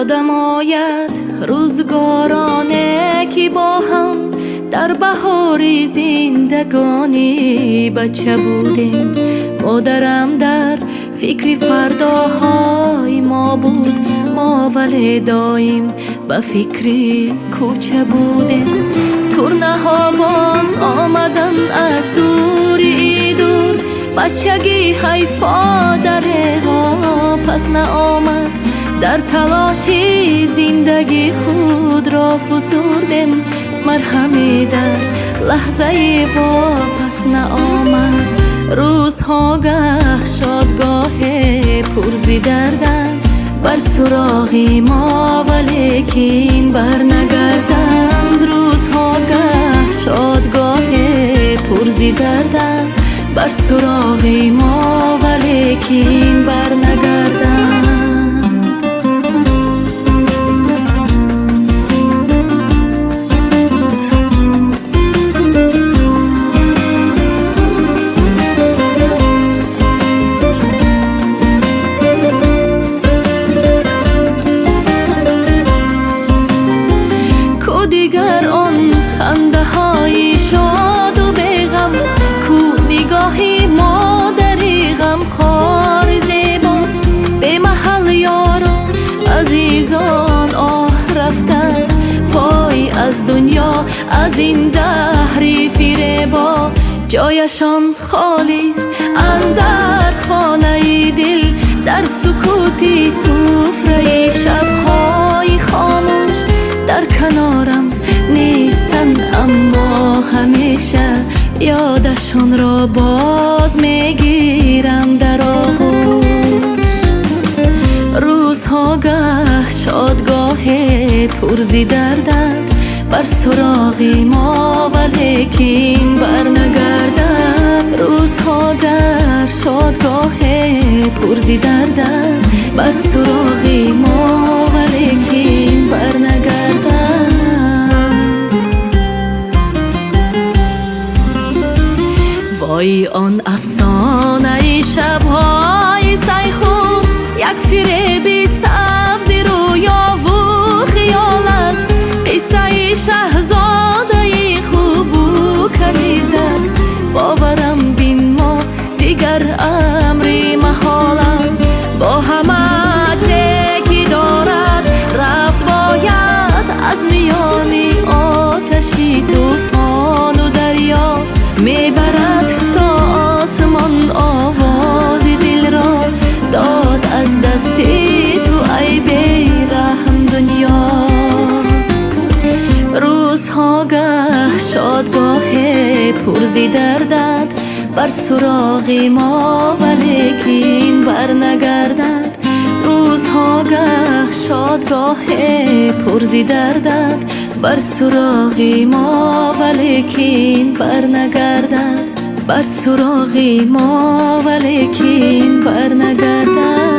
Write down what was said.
یادم آید روزگارانه که با هم در بهاری زندگانی بچه بودیم. مادرم در فکر فرداهای ما بود، ما ولی دایم به فکر کوچه بودیم. ترنه ها باز آمدن از دوری دور، بچگی حیفا دره ها پس نآمد. در تلاشی زندگی خود را فسردیم، مرهمی در لحظه واپس نآمد. روزها گه شادگاه پرزی دردند بر سراغی ما، ولیکن بر نگردند. روزها گه شادگاه پرزی دردند بر سراغی ما، ولیکن بر نگردند. دیگر آن خنده های شاد و بیغم، کو نگاهی مادری غم خوار زیبا. به محل یاران عزیزان آه رفتن، فای از دنیا از این دهری فریبا. جایشان خالی است اندر خانه دل، در سکوتی سفره شبهای خاموش. در کنارم نیستن اما همیشه یادشان را باز میگیرم در آغوش. روزها گه شادگاه پرزی دردند بر سراغی ما، ولیکن بر نگردند. روزها گر شادگاه پرزی دردند بر سراغی ما، ولیکن بر نگردند. وای آن افسانه شبهای سیخون، یک فریبی سبز رویا و خیالت. قصه شهزاده خوب و کنیزک، باورم بین ما دیگر امری محالت. با همه چه دارد رفت باید از میانی آتشی طوفان و دریا. میبرد تا آسمان آواز دل را، داد از دستی تو ای بی رحم دنیا. روزها گه شادگاه پرزی دردند بر سراغی ما، ولیکن بر نگردند. روزها گه شادگاه پرزی دردند بر سراغی ما، ولیکن بر نگردند. بر سراغی ما، ولیکن بر نگردند.